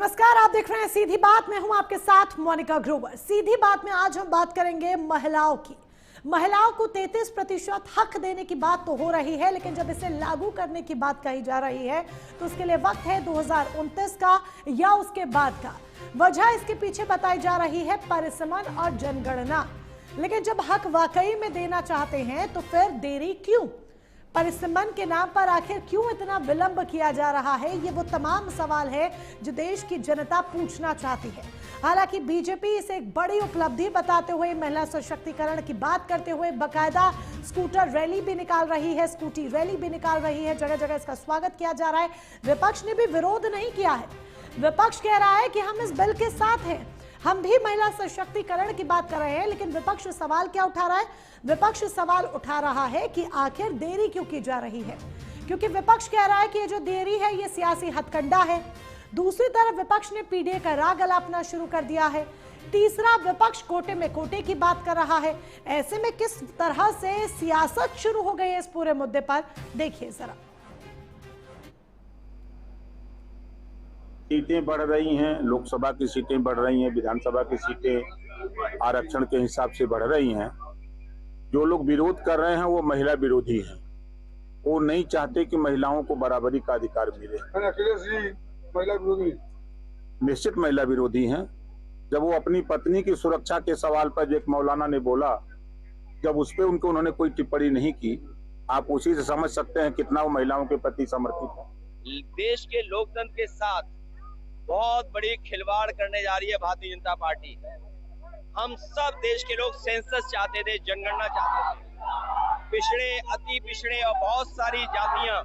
नमस्कार, आप देख रहे हैं सीधी बात। मैं हूं आपके साथ मोनिका ग्रोवर। सीधी बात में आज हम बात करेंगे महिलाओं की। महिलाओं को 33% हक देने की बात तो हो रही है, लेकिन जब इसे लागू करने की बात कही जा रही है तो उसके लिए वक्त है 2029 का या उसके बाद का। वजह इसके पीछे बताई जा रही है परिसीमन और जनगणना। लेकिन जब हक वाकई में देना चाहते हैं तो फिर देरी क्यों? परिसीमन के नाम पर आखिर क्यों इतना विलंब किया जा रहा है? ये वो तमाम सवाल है जो देश की जनता पूछना चाहती है। हालांकि बीजेपी इसे एक बड़ी उपलब्धि बताते हुए, महिला सशक्तिकरण की बात करते हुए बाकायदा स्कूटर रैली भी निकाल रही है, स्कूटी रैली भी निकाल रही है। जगह जगह इसका स्वागत किया जा रहा है। विपक्ष ने भी विरोध नहीं किया है। विपक्ष कह रहा है कि हम इस बिल के साथ हैं, हम भी महिला सशक्तिकरण की बात कर रहे हैं। लेकिन विपक्ष सवाल क्या उठा रहा है? विपक्ष सवाल उठा रहा है कि आखिर देरी क्यों की जा रही है, क्योंकि विपक्ष कह रहा है कि ये जो देरी है ये सियासी हथकंडा है। दूसरी तरफ विपक्ष ने पीडीए का राग अलापना शुरू कर दिया है। तीसरा, विपक्ष कोटे में कोटे की बात कर रहा है। ऐसे में किस तरह से सियासत शुरू हो गई है इस पूरे मुद्दे पर, देखिए जरा। सीटें बढ़ रही हैं, लोकसभा की सीटें बढ़ रही हैं, विधानसभा की सीटें आरक्षण के हिसाब से बढ़ रही हैं। जो लोग विरोध कर रहे हैं वो महिला विरोधी हैं। वो नहीं चाहते कि महिलाओं को बराबरी का अधिकार मिले। महिला विरोधी, निश्चित महिला विरोधी हैं। जब वो अपनी पत्नी की सुरक्षा के सवाल पर एक मौलाना ने बोला, जब उस पर उन्होंने कोई टिप्पणी नहीं की, आप उसी से समझ सकते हैं कितना वो महिलाओं के प्रति समर्पित है। देश के लोकतंत्र के साथ बहुत बड़ी खिलवाड़ करने जा रही है भारतीय जनता पार्टी। हम सब देश के लोग सेंसस चाहते थे, जनगणना चाहते थे। पिछड़े, अति पिछड़े और बहुत सारी जातियां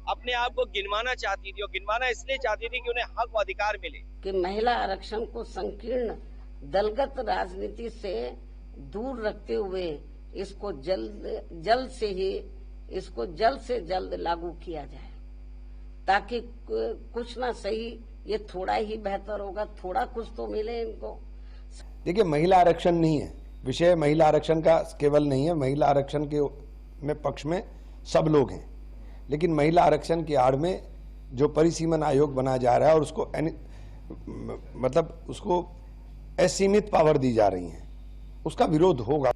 अपने आप को गिनवाना चाहती थी, और गिनवाना इसलिए चाहती थी कि उन्हें हक और अधिकार मिले। कि महिला आरक्षण को संकीर्ण दलगत राजनीति से दूर रखते हुए इसको जल्द से जल्द लागू किया जाए, ताकि कुछ ना सही ये थोड़ा ही बेहतर होगा, थोड़ा कुछ तो मिले इनको। देखिए, महिला आरक्षण नहीं है विषय, महिला आरक्षण का केवल नहीं है। महिला आरक्षण के में पक्ष में सब लोग हैं, लेकिन महिला आरक्षण की आड़ में जो परिसीमन आयोग बनाया जा रहा है और उसको मतलब उसको असीमित पावर दी जा रही है, उसका विरोध होगा।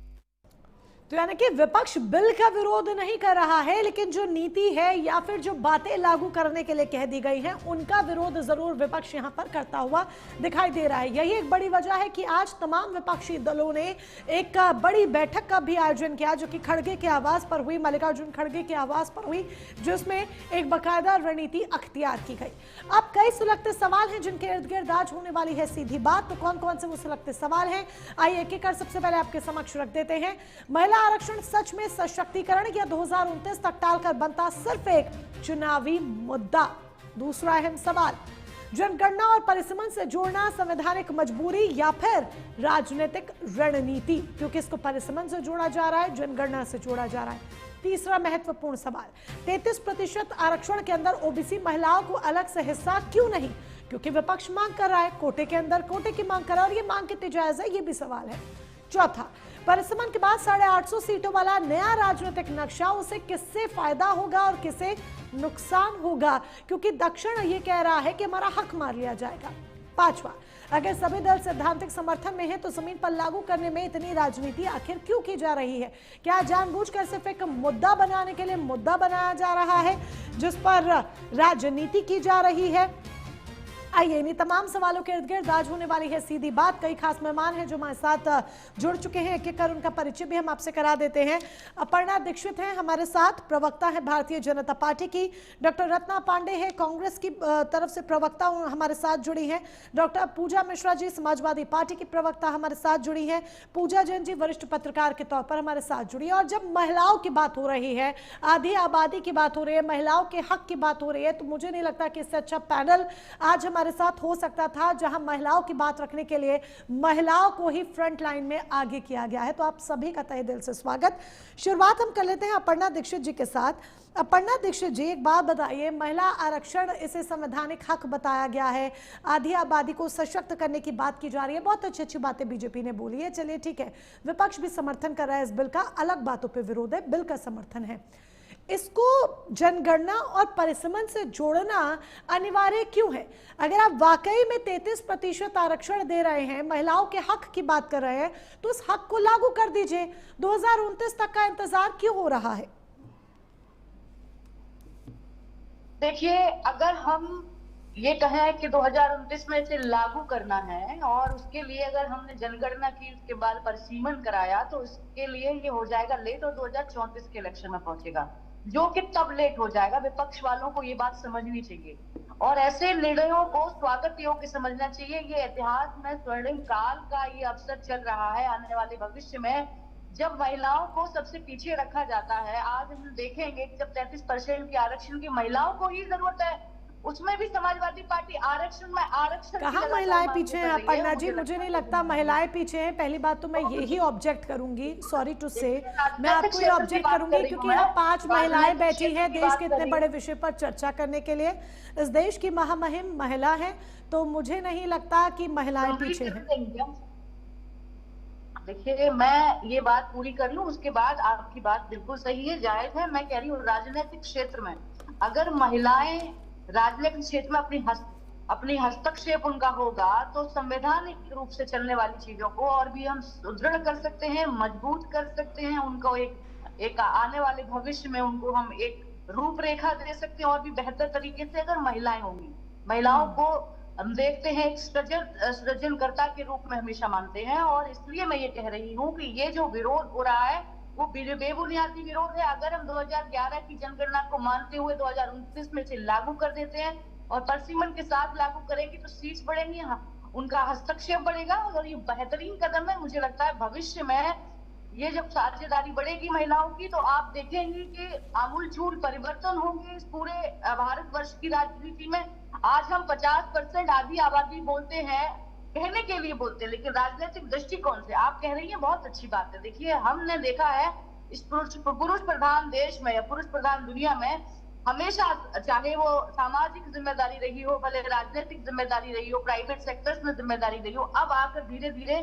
तो यानी कि विपक्ष बिल का विरोध नहीं कर रहा है, लेकिन जो नीति है या फिर जो बातें लागू करने के लिए कह दी गई हैं उनका विरोध जरूर विपक्ष यहां पर करता हुआ दिखाई दे रहा है। यही एक बड़ी वजह है कि आज तमाम विपक्षी दलों ने एक बड़ी बैठक का भी आयोजन किया, जो कि खड़गे के आवास पर हुई, मल्लिकार्जुन खड़गे के आवास पर हुई, जिसमें एक बाकायदा रणनीति अख्तियार की गई। अब कई सुलगते सवाल हैं जिनके इर्द गिर्द आज होने वाली है सीधी बात। तो कौन कौन से वो सुलगते सवाल हैं, आइए एक एक कर सबसे पहले आपके समक्ष रख देते हैं। महिला आरक्षण सच में सशक्तिकरण या 2029 तक टालकर बनता सिर्फ एक चुनावी मुद्दा? दूसरा अहम सवाल, जनगणना और परिसीमन से जोड़ना संवैधानिक मजबूरी या फिर राजनीतिक रणनीति, क्योंकि इसको परिसीमन से जोड़ा जा रहा है, जनगणना से जोड़ा जा रहा है। तीसरा महत्वपूर्ण सवाल, 33% आरक्षण के अंदर ओबीसी महिलाओं को अलग से हिस्सा क्यों नहीं? क्योंकि विपक्ष मांग कर रहा है, कोटे के अंदर कोटे की मांग कर रहा है, और ये मांग कितनी जायज है, ये भी सवाल है। चौथा, परिसीमन के बाद 850 सीटों वाला नया राजनीतिक नक्शा, उसे किससे फायदा होगा और किसे नुकसान होगा? क्योंकि दक्षिण ये कह रहा है कि हमारा हक मार लिया जाएगा। पांचवा, अगर सभी दल सैद्धांतिक समर्थन में है तो जमीन पर लागू करने में इतनी राजनीति आखिर क्यों की जा रही है? क्या जानबूझकर सिर्फ एक मुद्दा बनाने के लिए मुद्दा बनाया जा रहा है जिस पर राजनीति की जा रही है? आइए इन्हीं तमाम सवालों के इर्द गिर्द आज होने वाली है सीधी बात। कई खास मेहमान हैं जो हमारे साथ जुड़ चुके हैं, एक एक कर उनका परिचय भी हम आपसे करा देते हैं। अपर्णा दीक्षित हैं हमारे साथ, प्रवक्ता है भारतीय जनता पार्टी की। डॉक्टर रत्ना पांडे है, कांग्रेस की तरफ से प्रवक्ता हमारे साथ जुड़ी हैं। डॉक्टर पूजा मिश्रा जी, समाजवादी पार्टी की प्रवक्ता हमारे साथ जुड़ी हैं। पूजा जैन जी, वरिष्ठ पत्रकार के तौर पर हमारे साथ जुड़ी है। और जब महिलाओं की बात हो रही है, आधी आबादी की बात हो रही है, महिलाओं के हक की बात हो रही है, तो मुझे नहीं लगता कि इससे अच्छा पैनल आज हमारे साथ हो सकता था, जहां महिलाओं की बात रखने के लिए महिलाओं को ही फ्रंट लाइन में आगे किया गया है। तो आप सभी का तहे दिल से स्वागत। शुरुआत हम कर लेते हैं अपर्णा दीक्षित जी के साथ। अपर्णा दीक्षित जी, एक बात बताइए, महिला आरक्षण इसे संवैधानिक हक बताया गया है, आधी आबादी को सशक्त करने की बात की जा रही है, बहुत अच्छी अच्छी बातें बीजेपी ने बोली है, चलिए ठीक है, विपक्ष भी समर्थन कर रहा है इस बिल का, अलग बातों पर विरोध है, बिल का समर्थन है। इसको जनगणना और परिसीमन से जोड़ना अनिवार्य क्यों है? अगर आप वाकई में 33% आरक्षण दे रहे हैं, महिलाओं के हक की बात कर रहे हैं, तो इस हक को लागू कर दीजिए। 2029 तक का इंतजार क्यों हो रहा है? देखिए, अगर हम ये कहें कि 2029 में इसे लागू करना है और उसके लिए अगर हमने जनगणना की, उसके बाद परिसीमन कराया, तो इसके लिए ये हो जाएगा लेट और 2034 के इलेक्शन में पहुंचेगा, जो कि तब लेट हो जाएगा। विपक्ष वालों को ये बात समझनी चाहिए और ऐसे निर्णयों को स्वागत योग्य समझना चाहिए। ये इतिहास में स्वर्णिम काल का ये अवसर चल रहा है आने वाले भविष्य में, जब महिलाओं को सबसे पीछे रखा जाता है। आज हम देखेंगे कि जब 33% की आरक्षण की महिलाओं को ही जरूरत है, उसमें भी समाजवादी पार्टी आरक्षण में आरक्षण कहाँ महिलाएं पीछे हैं अपर्णा जी? मुझे नहीं लगता महिलाएं पीछे हैं। पहली बात तो मैं यही ऑब्जेक्ट करूंगी, सॉरी टू से, मैं आपको ये ऑब्जेक्ट करूंगी क्योंकि यहाँ 5 महिलाएं बैठी हैं देश के इतने बड़े विषय पर चर्चा करने के लिए। इस देश की महामहिम महिला है, तो मुझे नहीं लगता कि महिलाएं पीछे हैं। देखिए, मैं ये बात पूरी कर लूं, उसके बाद आपकी बात बिल्कुल सही है, जायज है। मैं कह रही हूँ राजनीतिक क्षेत्र में अगर महिलाएं राजनीतिक क्षेत्र में अपनी हस्तक्षेप उनका होगा, तो संवैधानिक रूप से चलने वाली चीजों को और भी हम सुदृढ़ कर सकते हैं, मजबूत कर सकते हैं। उनको एक आने वाले भविष्य में उनको हम एक रूपरेखा दे सकते हैं और भी बेहतर तरीके से, अगर महिलाएं होंगी। महिलाओं को हम देखते हैं एक सृजनकर्ता के रूप में हमेशा मानते हैं, और इसलिए मैं ये कह रही हूँ कि ये जो विरोध हो रहा है वो बेबुनियादी विरोध है। अगर हम 2011 की जनगणना को मानते हुए 2029 में से लागू कर देते हैं और परिसीमन के साथ लागू करेंगे, तो सीट्स बढ़ेंगी, उनका हस्तक्षेप बढ़ेगा और ये बेहतरीन कदम है। मुझे लगता है भविष्य में ये जब साझेदारी बढ़ेगी महिलाओं की, तो आप देखेंगे कि आमूलचूल परिवर्तन होंगे इस पूरे भारतवर्ष की राजनीति में। आज हम 50% आधी आबादी बोलते हैं, कहने के लिए बोलते हैं, लेकिन राजनीतिक दृष्टिकोण से आप कह रही हैं, बहुत अच्छी बात है। देखिए, हमने देखा है इस पुरुष प्रधान देश में या पुरुष प्रधान दुनिया में हमेशा, चाहे वो सामाजिक जिम्मेदारी रही हो, भले राजनीतिक जिम्मेदारी रही हो, प्राइवेट सेक्टर्स में जिम्मेदारी रही हो, अब आकर धीरे धीरे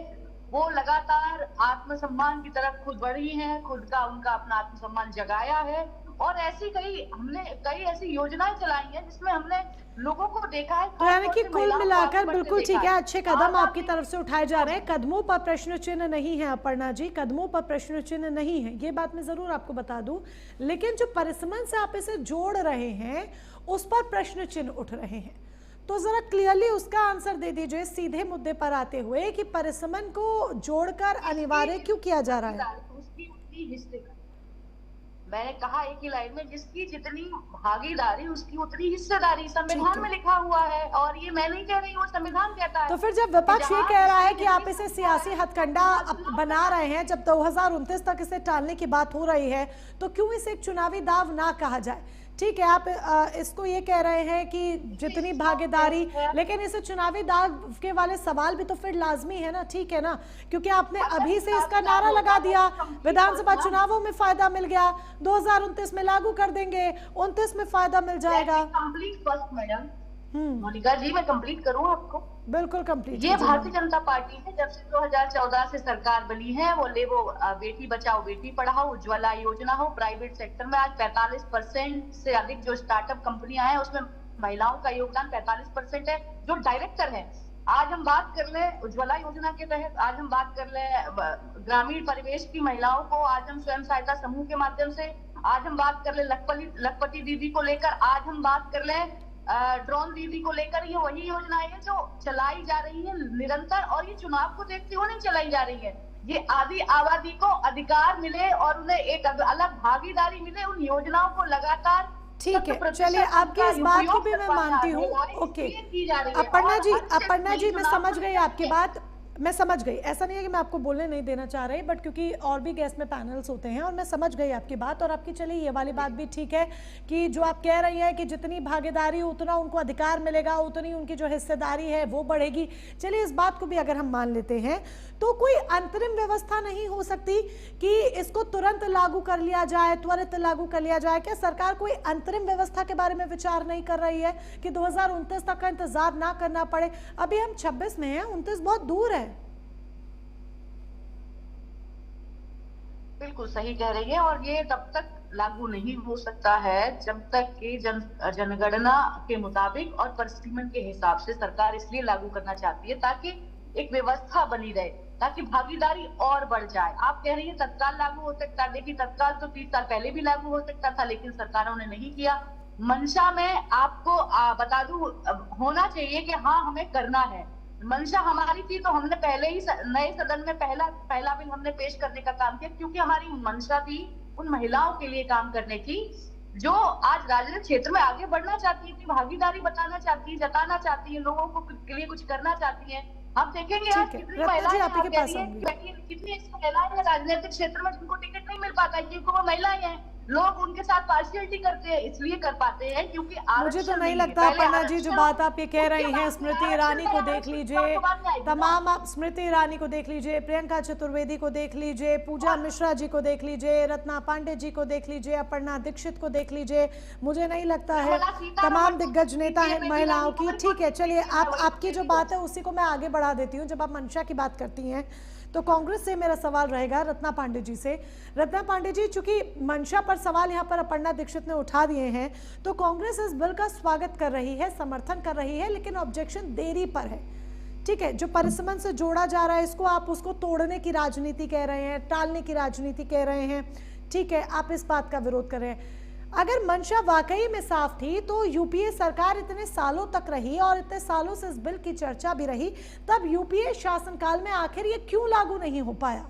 वो लगातार आत्मसम्मान की तरफ खुद बढ़ी हैं, खुद का उनका अपना आत्मसम्मान जगाया है। और ऐसी हमने कई ऐसी योजनाएं चलाई हैं जिसमें हमने लोगों को देखा है। तो यानी कि कुल मिलाकर बिल्कुल ठीक है, अच्छे कदम आपकी तरफ से उठाए जा रहे हैं। कदमों पर प्रश्न चिन्ह नहीं है अपर्णा जी, कदमों पर प्रश्न चिन्ह नहीं है, ये बात मैं जरूर आपको बता दूं। लेकिन जो परिसीमन से आप इसे जोड़ रहे हैं उस पर प्रश्न चिन्ह उठ रहे हैं, तो जरा क्लियरली उसका आंसर दे दीजिए, सीधे मुद्दे पर आते हुए, कि परिसीमन को जोड़कर अनिवार्य क्यों किया जा रहा है? मैंने कहा एक ही लाइन में, जिसकी जितनी भागीदारी उसकी उतनी हिस्सेदारी, संविधान में लिखा हुआ है। और ये मैं नहीं कह रही हूँ, संविधान कहता है। तो फिर जब विपक्ष ये कह रहा है कि आप इसे सियासी हथकंडा बना रहे हैं, जब 2029 तक इसे टालने की बात हो रही है, तो क्यों इसे एक चुनावी दाव ना कहा जाए? ठीक है, आप इसको ये कह रहे हैं कि जितनी भागीदारी, लेकिन इसे चुनावी दाव के वाले सवाल भी तो फिर लाजमी है ना, ठीक है ना, क्योंकि आपने अभी से इसका नारा लगा दिया, विधानसभा चुनावों में फायदा मिल गया, 2029 में लागू कर देंगे, 29 में फायदा मिल जाएगा। मोनिका जी, मैं कंप्लीट करूं आपको? बिल्कुल कंप्लीट। ये भारतीय जनता पार्टी है, जब से 2014 से सरकार बनी है, वो बेटी बचाओ बेटी पढ़ाओ, उज्ज्वला योजना हो, प्राइवेट सेक्टर में आज 45% से अधिक जो स्टार्टअप कंपनियां हैं उसमें महिलाओं का योगदान 45% है, जो डायरेक्टर है। आज हम बात कर ले उज्ज्वला योजना के तहत, आज हम बात कर ले ग्रामीण परिवेश की महिलाओं को, आज हम स्वयं सहायता समूह के माध्यम से, आज हम बात कर ले लखपति दीदी को लेकर, आज हम बात कर ले ड्रोन दीदी को लेकर। ये वही योजनाएं हैं जो चलाई जा रही है निरंतर, और ये चुनाव को देखते हुए नहीं चलाई जा रही है। ये आधी आबादी को अधिकार मिले और उन्हें एक अलग भागीदारी मिले उन योजनाओं को लगातार। ठीक है, चलिए आपकी इस बात को भी मैं मानती हूँ। ओके अपर्णा जी मैं समझ गई आपकी बात, मैं समझ गई। ऐसा नहीं है कि मैं आपको बोलने नहीं देना चाह रही, बट क्योंकि और भी गेस्ट में पैनल्स होते हैं, और मैं समझ गई आपकी बात। और आपकी चलिए ये वाली बात भी ठीक है कि जो आप कह रही हैं कि जितनी भागीदारी उतना उनको अधिकार मिलेगा, उतनी उनकी जो हिस्सेदारी है वो बढ़ेगी। चलिए इस बात को भी अगर हम मान लेते हैं, तो कोई अंतरिम व्यवस्था नहीं हो सकती कि इसको तुरंत लागू कर लिया जाए, त्वरित लागू कर लिया जाए? क्या सरकार कोई अंतरिम व्यवस्था के बारे में विचार नहीं कर रही है कि 2029 तक का इंतजार ना करना पड़े? अभी हम 26 में हैं, 29 बहुत दूर है। बिल्कुल सही कह रही है, और ये तब तक लागू नहीं हो सकता है जब तक कि जनगणना के मुताबिक और परिसीमन के हिसाब से सरकार इसलिए लागू करना चाहती है ताकि एक व्यवस्था बनी रहे, ताकि भागीदारी और बढ़ जाए। आप कह रही हैं तत्काल लागू हो सकता है, देखिए तत्काल तो 30 साल पहले भी लागू हो सकता था, लेकिन सरकारों ने नहीं किया। मंशा में आपको बता दूं, होना चाहिए कि हाँ हमें करना है। मंशा हमारी थी तो हमने पहले ही नए सदन में पहला बिल हमने पेश करने का काम किया, क्योंकि हमारी मंशा थी उन महिलाओं के लिए काम करने की जो आज राजनीतिक क्षेत्र में आगे बढ़ना चाहती है, भागीदारी बताना चाहती है, जताना चाहती है, लोगों को के लिए कुछ करना चाहती है। आप देखेंगे आज कितनी महिलाएं, कितनी ऐसी महिलाएं हैं राजनीतिक क्षेत्र में जिनको टिकट नहीं मिल पाता है, क्योंकि वो महिलाएं हैं। लोग उनके साथ पार्शियलिटी करते हैं, इसलिए कर पाते हैं क्योंकि मुझे तो नहीं लगता अपर्णा जी जो बात आप ये कह रही हैं, स्मृति ईरानी को देख लीजिए, तमाम आप स्मृति ईरानी को देख लीजिए, प्रियंका चतुर्वेदी को देख लीजिए, पूजा मिश्रा जी को देख लीजिए, रत्ना पांडे जी को देख लीजिए, अपर्णा दीक्षित को देख लीजिए। मुझे नहीं लगता है तमाम दिग्गज नेता है महिलाओं की। ठीक है, चलिए आपकी जो बात है उसी को मैं आगे बढ़ा देती हूँ। जब आप मंशा की बात करती हैं तो कांग्रेस से मेरा सवाल रहेगा रत्ना पांडे जी से। रत्ना पांडे जी, चूंकि मंशा पर सवाल यहां पर अपर्णा दीक्षित ने उठा दिए हैं, तो कांग्रेस इस बिल का स्वागत कर रही है, समर्थन कर रही है, लेकिन ऑब्जेक्शन देरी पर है। ठीक है, जो परिसीमन से जोड़ा जा रहा है इसको आप उसको तोड़ने की राजनीति कह रहे हैं, टालने की राजनीति कह रहे हैं। ठीक है, आप इस बात का विरोध कर रहे हैं। अगर मंशा वाकई में साफ थी तो यूपीए सरकार इतने सालों तक रही और इतने सालों से इस बिल की चर्चा भी रही, तब यूपीए शासनकाल में आखिर ये क्यों लागू नहीं हो पाया?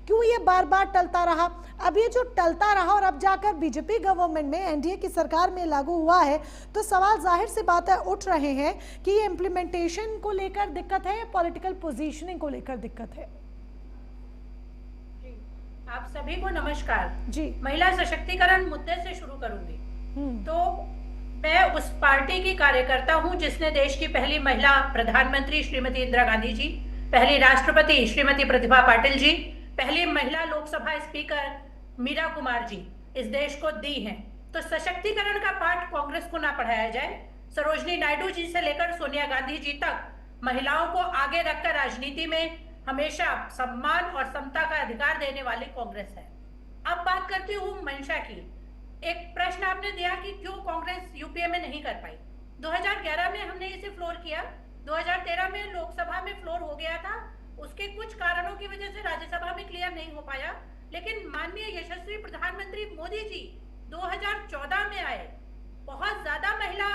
क्यों ये बार बार टलता रहा? अब ये जो टलता रहा और अब जाकर बीजेपी गवर्नमेंट में, एनडीए की सरकार में लागू हुआ है, तो सवाल जाहिर सी बात है उठ रहे हैं कि ये इम्प्लीमेंटेशन को लेकर दिक्कत है या पॉलिटिकल पोजीशनिंग को लेकर दिक्कत है? आप सभी को नमस्कार जी। महिला सशक्तिकरण मुद्दे से शुरू करूंगी। तो मैं उस पार्टी की कार्यकर्ता हूं जिसने देश की पहली महिला प्रधानमंत्री श्रीमती इंदिरा गांधी जी, पहली राष्ट्रपति श्रीमती प्रतिभा पाटिल जी, पहली महिला लोकसभा स्पीकर मीरा कुमार जी इस देश को दी हैं। तो सशक्तिकरण का पाठ कांग्रेस को ना पढ़ाया जाए। सरोजनी नायडू जी से लेकर सोनिया गांधी जी तक महिलाओं को आगे रखकर राजनीति में हमेशा सम्मान और समता का अधिकार देने वाली कांग्रेस है। अब बात करती हूँ मंशा की। एक प्रश्न आपने दिया कि क्यों कांग्रेस यूपीए में नहीं कर पाई। 2011 में हमने इसे फ्लोर किया, 2013 में लोकसभा में फ्लोर हो गया था। उसके कुछ कारणों की वजह से राज्यसभा में क्लियर नहीं हो पाया, लेकिन माननीय यशस्वी प्रधानमंत्री मोदी जी 2014 में आए। बहुत ज्यादा महिला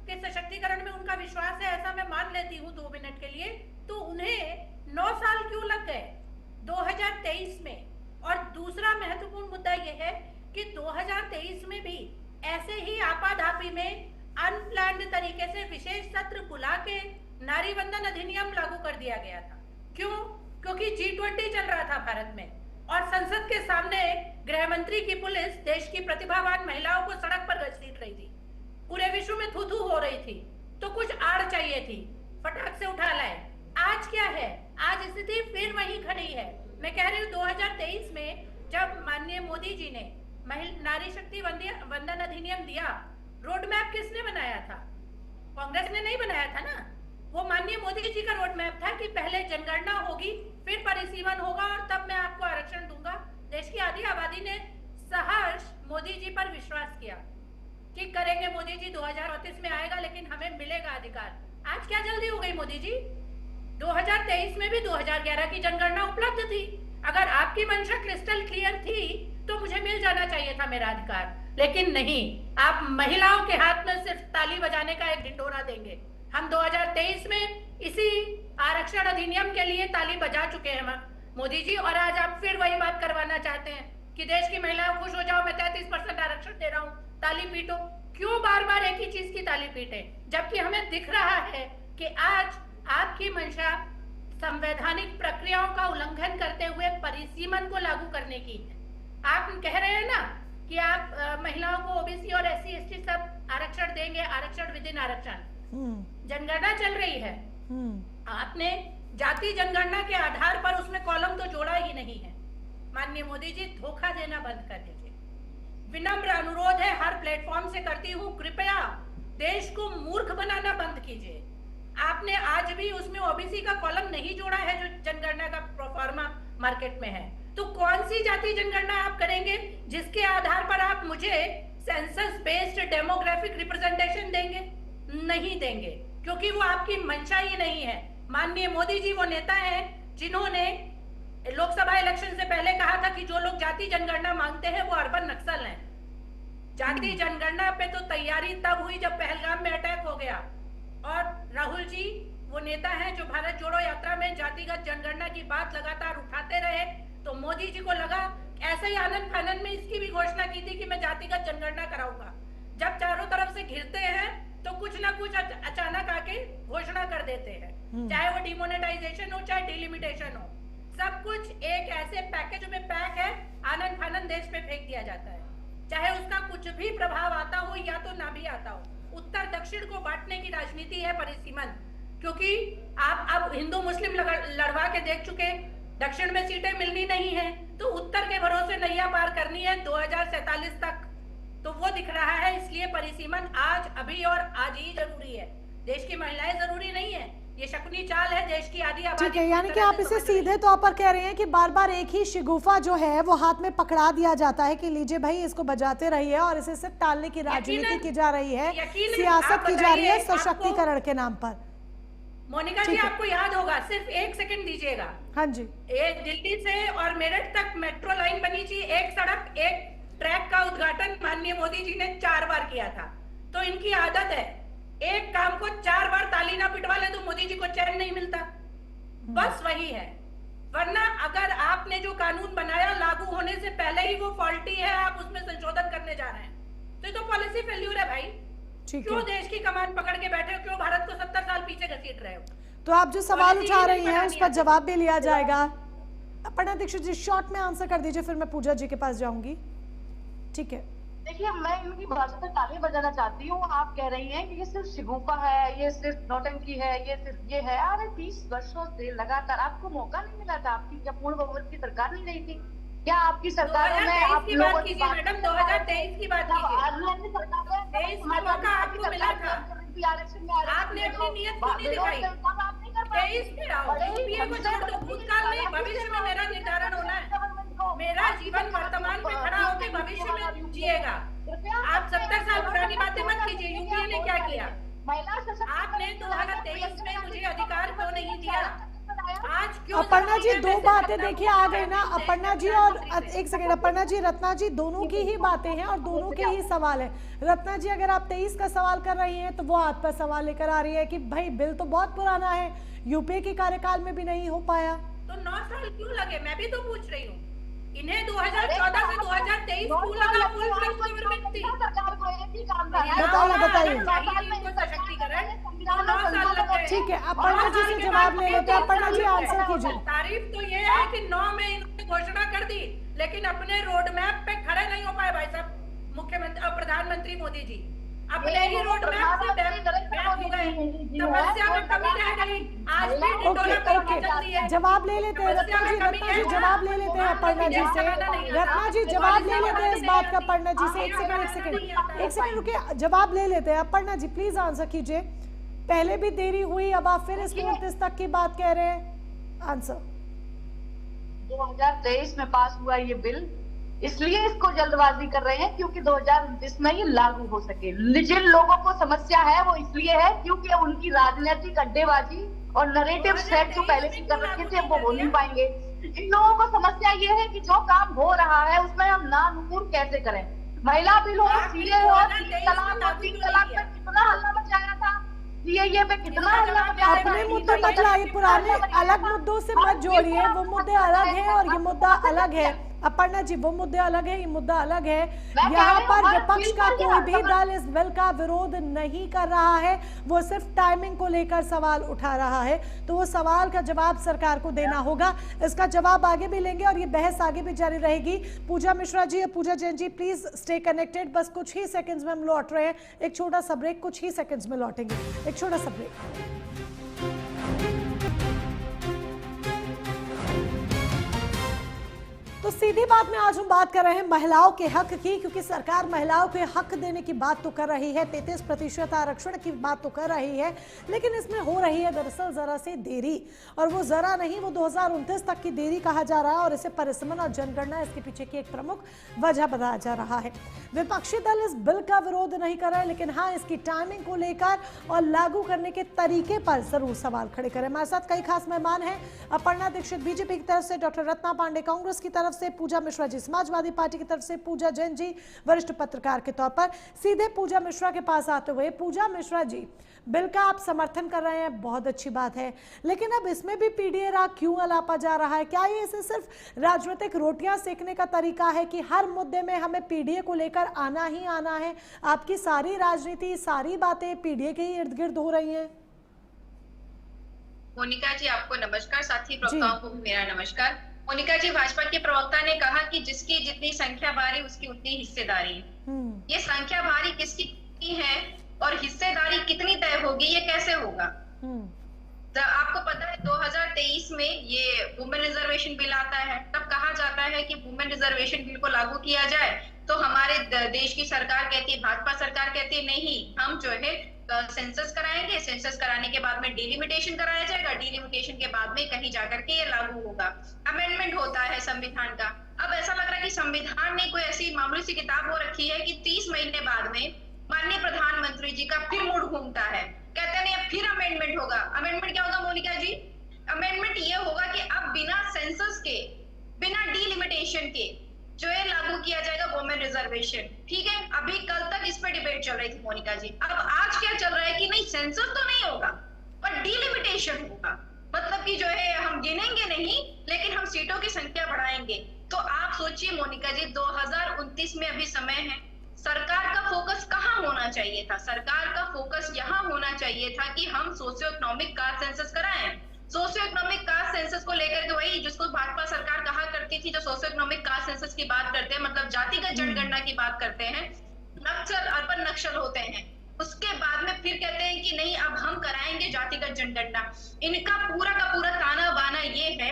के सशक्तिकरण में उनका विश्वास है, ऐसा मैं मान लेती हूँ 2 मिनट के लिए। तो उन्हें 9 साल क्यों लग गए 2023 में? और दूसरा महत्वपूर्ण मुद्दा यह है कि 2023 में भी ऐसे ही आपाधापी में अनप्लान्ड तरीके से विशेष सत्र बुला के नारी वंदन अधिनियम लागू कर दिया गया था। क्यों? क्योंकि G20 चल रहा था भारत में और संसद के सामने गृह मंत्री की पुलिस देश की प्रतिभावान महिलाओं को सड़क पर घसीट रही थी, पूरे विश्व में थू-थू हो रही थी। तो कुछ आड़ चाहिए थी, फटाक से उठा लाए। आज क्या है? आज स्थिति फिर वही खड़ी है। मैं कह रही हूँ 2023 में जब माननीय मोदी जी ने नारी शक्ति वंदन अधिनियम दिया, रोड मैप किसने बनाया था? कांग्रेस ने नहीं बनाया था ना। वो माननीय मोदी जी का रोड मैप था कि पहले जनगणना होगी, फिर परिसीमन होगा और तब मैं आपको आरक्षण दूंगा। देश की आधी आबादी ने सहर्ष मोदी जी पर विश्वास किया कि करेंगे मोदी जी, 2038 में आएगा लेकिन हमें मिलेगा अधिकार। आज क्या जल्दी हो गई मोदी जी? 2023 में भी 2011 की जनगणना उपलब्ध थी। अगर आपकी मंशा क्रिस्टल क्लियर थी तो मुझे मिल जाना चाहिए था मेरा अधिकार, लेकिन नहीं। आप महिलाओं के हाथ में सिर्फ ताली बजाने का एक ढिंढोरा देंगे। हम 2023 में इसी आरक्षण अधिनियम के लिए ताली बजा चुके हैं मोदी जी, और आज आप फिर वही बात करवाना चाहते हैं कि देश की महिलाओं खुश हो जाओ, मैं 33% आरक्षण दे रहा हूँ, ताली पीटो। क्यों बार बार एक ही चीज की ताली पीटे, जबकि हमें दिख रहा है कि आज आपकी मंशा संवैधानिक प्रक्रियाओं का उल्लंघन करते हुए परिसीमन को लागू करने की है। आप कह रहे हैं ना कि आप महिलाओं को ओबीसी और SC ST सब आरक्षण देंगे, आरक्षण विद इन आरक्षण। जनगणना चल रही है, आपने जाति जनगणना के आधार पर उसमें कॉलम तो जोड़ा ही नहीं है। माननीय मोदी जी, धोखा देना बंद कर दीजिए। विनम्र अनुरोध है, हर प्लेटफॉर्म से करती हूँ, कृपया देश को मूर्ख बनाना बंद कीजिए। आपने आज भी उसमें ओबीसी का कॉलम नहीं जोड़ा है जो जनगणना का प्रोफार्मा मार्केट में है, तो कौन सी जाति जनगणना आप करेंगे जिसके आधार पर आप मुझे सेंसस बेस्ड डेमोग्राफिक रिप्रेजेंटेशन देंगे? नहीं देंगे, क्योंकि वो आपकी मंशा ही नहीं है। माननीय मोदी जी वो नेता हैं जिन्होंने लोकसभा इलेक्शन से पहले कहा था कि जो लोग जाति जनगणना मांगते हैं वो अर्बन नक्सल हैं। जाति जनगणना पे तो तैयारी तब हुई जब पहलगाम में अटैक हो गया, और राहुल जी वो नेता हैं जो भारत जोड़ो यात्रा में जातिगत जनगणना की बात लगातार उठाते रहे। तो मोदी जी को लगा, ऐसे ही आनंद फानंद में इसकी भी घोषणा की थी कि मैं जातिगत जनगणना कराऊंगा। जब चारों तरफ से घिरते हैं तो कुछ ना कुछ अचानक आके घोषणा कर देते हैं, चाहे वो डिमोनेटाइजेशन हो चाहे डिलिमिटेशन हो, सब कुछ एक ऐसे पैकेज में पैक है, आनंद फानंद देश में फेंक दिया जाता है, चाहे उसका कुछ भी प्रभाव आता हो या तो ना भी आता हो। उत्तर दक्षिण को बांटने की राजनीति है परिसीमन, क्योंकि आप अब हिंदू मुस्लिम लड़वा के देख चुके, दक्षिण में सीटें मिलनी नहीं है तो उत्तर के भरोसे नैया पार करनी है 2047 तक, तो वो दिख रहा है। इसलिए परिसीमन आज अभी और आज ही जरूरी है। देश की महिलाएं जरूरी नहीं है, ये शकुनी चाल है देश की आधी आबादी। ठीक है, यानी कि आप इसे सीधे तौर पर कह रहे हैं कि बार बार एक ही शिगुफा जो है वो हाथ में पकड़ा दिया जाता है कि लीजिए भाई इसको बजाते रहिए, और इसे सिर्फ टालने की राजनीति की जा रही है, सियासत की जा रही है सशक्तिकरण के नाम पर। मोनिका जी आपको याद होगा, सिर्फ एक सेकंड दीजिएगा। हाँ जी, दिल्ली से और मेरठ तक मेट्रो लाइन बनी थी, एक सड़क एक ट्रैक का उद्घाटन माननीय मोदी जी ने 4 बार किया था। तो इनकी आदत है, एक काम को 4 बार ताली ना पिटवा ले तो मोदी जी को चैन नहीं मिलता, बस वही है। वरना अगर आपने जो कानून बनाया लागू होने से पहले ही वो फॉल्टी है, आप उसमें संशोधन करने जा रहे हैं, तो ये तो पॉलिसी फेल्यूर है भाई। क्यों देश की कमान पकड़ के बैठे हो, क्यों भारत को 70 साल पीछे घसीट रहे हो? तो आप जो सवाल उठा रही हैं उस पर जवाब भी लिया जाएगा। अपर्णा दीक्षित जी शॉर्ट में आंसर कर दीजिए, फिर मैं पूजा जी के पास जाऊंगी। ठीक है, देखिए मैं इनकी भाषा पर ताली बजाना चाहती हूँ। आप कह रही हैं कि ये सिर्फ शिगुफा है, ये सिर्फ नौटंकी है, ये सिर्फ ये है। अरे 20 वर्षों से लगातार आपको मौका नहीं मिला था, आपकी जब पूर्ण बहुमत की सरकार नहीं रही थी क्या? आपकी सरकार में आप लोगों की बात मैडम 2023 की बात कीजिए, 23 में मौका आपको मिला था, आपने अपनी नियत क्यों नहीं दिखाई? 23 में आओ, यूपीए को छोड़ दो, भूतकाल में भविष्य में मेरा निर्धारण होना है। मेरा जीवन वर्तमान में खड़ा होकर भविष्य में जिएगा। आप 70 साल पुरानी बातें मत कीजिए। यूपीए ने क्या किया? आपने 2023 में मुझे अधिकार क्यों नहीं दिया? आज क्यों? अपर्णा जी दो बातें देखिए आ गई ना, अपर्णा जी और एक सेकंड, अपर्णा जी रत्ना जी दोनों की ही बातें हैं और दोनों के ही सवाल है। रत्ना जी अगर आप 23 का सवाल कर रही हैं तो वो आप पर सवाल लेकर आ रही है कि भाई बिल तो बहुत पुराना है, यूपीए के कार्यकाल में भी नहीं हो पाया, तो 9 साल क्यों लगे? मैं भी तो पूछ रही हूँ। इन्हें 2014 से 2023 क्यों लगा? फुल फ्लेज गवर्नमेंट थी। ठीक है, अपर्णा जी से जवाब ले लेते हैं। अपर्णा जी आंसर कीजिए। तारीफ तो ये है कि 9 में इन्होंने घोषणा कर दी, लेकिन अपने रोड मैप पे खड़े नहीं हो पाए भाई साहब मुख्यमंत्री और प्रधानमंत्री मोदी जी। अपने ही रोड मैप से बैक हो गए, तपस्या में कमी रह गई। आज भी टिटोला कमी चलती है। जवाब ले लेते हैं रत्ना जी, जवाब ले लेते हैं अपर्णा जी से। रत्ना जी जवाब ले लेते हैं इस बात का अपर्णा जी से। एक सेकंड रुकिए, जवाब ले लेते हैं। अपर्णा जी प्लीज आंसर कीजिए। पहले भी देरी हुई, अब आप फिर इस 29 तक की बात कह रहे हैं। आंसर 2023 में पास हुआ ये बिल, इसलिए इसको जल्दबाजी कर रहे हैं क्योंकि 2029 में ये लागू हो सके। जिन लोगों को समस्या है वो इसलिए है क्योंकि उनकी राजनीतिक अड्डेबाजी और नरेटिव सेट जो पहले से कर रखे थे वो हो नहीं पाएंगे। इन लोगों को समस्या ये है कि जो काम हो रहा है उसमें हम नानुकुर कैसे करें। महिला बिल हो, सीए हो, 3 तलाक पर कितना हल्ला मचाया था, ये पे कितना हल्ला मचाया। अपने मुद्दे मत लाइए, पुराने अलग मुद्दों से मत जोड़िए। वो मुद्दे अलग हैं और ये मुद्दा अलग है। अपर्णा जी वो मुद्दे अलग है, ये मुद्दा अलग है। यहाँ पर विपक्ष का कोई भी दल इस बिल का विरोध नहीं कर रहा है, वो सिर्फ टाइमिंग को लेकर सवाल उठा रहा है। तो वो सवाल का जवाब सरकार को देना होगा। इसका जवाब आगे भी लेंगे और ये बहस आगे भी जारी रहेगी। पूजा मिश्रा जी और पूजा Jain ji please stay connected. बस कुछ ही सेकेंड्स में हम लौट रहे हैं। एक छोटा सा ब्रेक, कुछ ही सेकेंड्स में लौटेंगे। एक छोटा सा ब्रेक। तो तो सीधी बात में आज हम बात कर रहे हैं महिलाओं के हक की, क्योंकि सरकार महिलाओं के हक देने की बात तो कर रही है, 33% आरक्षण की बात तो कर रही है, लेकिन इसमें हो रही है दरअसल जरा सी देरी। और वो जरा नहीं, वो 2029 तक की देरी कहा जा रहा है और इसे परिसीमन और जनगणना इसके पीछे की एक प्रमुख वजह बताया जा रहा है। विपक्षी दल इस बिल का विरोध नहीं कर रहे, लेकिन हाँ, इसकी टाइमिंग को लेकर और लागू करने के तरीके पर जरूर सवाल खड़े करें। हमारे साथ कई खास मेहमान हैं। अपर्णा दीक्षित बीजेपी की तरफ से, डॉक्टर रत्ना पांडे कांग्रेस की तरफ से, पूजा मिश्रा जी समाजवादी पार्टी की तरफ से, पूजा जैन जी वरिष्ठ पत्रकार के तौर पर। सीधे पूजा मिश्रा के पास आते हुए, पूजा मिश्रा जी, बिल का आप समर्थन कर रहे हैं, बहुत अच्छी बात है, लेकिन अब इसमें भी पीडीए राग क्यों अलापा जा रहा है? क्या ये इसे सिर्फ राजनीतिक रोटियां सेकने का तरीका है कि हर मुद्दे में हमें पीडीए को लेकर आना ही आना है? आपकी सारी राजनीति, सारी बातें पीडीए के ही इर्द गिर्द हो रही हैं। मोनिका जी आपको नमस्कार, साथी प्रवक्ताओं को भी मेरा नमस्कार। मोनिका जी, भाजपा के प्रवक्ता ने कहा कि जिसकी जितनी संख्या भारी उसकी उतनी हिस्सेदारी। ये संख्या भारी किसकी है और हिस्सेदारी कितनी तय होगी, ये कैसे होगा? आपको पता है 2023 में ये वुमेन रिजर्वेशन बिल आता है, तब कहा जाता है कि वुमेन रिजर्वेशन बिल को लागू किया जाए, तो हमारे देश की सरकार कहती है, भाजपा सरकार कहती है नहीं, हम जो है सेंसस कराएंगे, सेंसस कराने के बाद में डिलिमिटेशन कराया जाएगा, डिलिमिटेशन के बाद में कहीं जाकर के ये लागू होगा। अमेंडमेंट होता है संविधान का। अब ऐसा लग रहा है कि संविधान ने कोई ऐसी मामूली सी किताब हो रखी है कि 30 महीने बाद में माननीय प्रधानमंत्री जी का फिर मूड घूमता है, कहते हैं फिर अमेंडमेंट होगा। अमेंडमेंट क्या होगा मोनिका जी? अमेंडमेंट ये होगा कि अब बिना सेंसस के, बिना डिलिमिटेशन के जो है लागू किया जाएगा वुमेन रिजर्वेशन। ठीक है, अभी कल तक इस पर डिबेट चल रही थी मोनिका जी। अब आज क्या चल रहा है कि नहीं, सेंसस तो नहीं होगा पर डिलिमिटेशन होगा, मतलब कि जो है हम गिनेंगे नहीं लेकिन हम सीटों की संख्या बढ़ाएंगे। तो आप सोचिए मोनिका जी, 2029 में अभी समय है, सरकार का फोकस कहाँ होना चाहिए था? सरकार का फोकस यहाँ होना चाहिए था कि हम सोशियो इकोनॉमिक कास्ट सेंसस कराएं। सोशियो इकोनॉमिक कास्ट सेंसस को लेकर के वही जिसको भाजपा सरकार कहा करती थी, जो सोशियो इकोनॉमिक कास्ट सेंसस की बात करते हैं, मतलब जातिगत जनगणना की बात करते हैं, नक्सल अर्बन नक्सल होते हैं, उसके बाद में फिर कहते हैं कि नहीं अब हम कराएंगे जातिगत जनगणना। इनका पूरा का पूरा ताना बाना ये है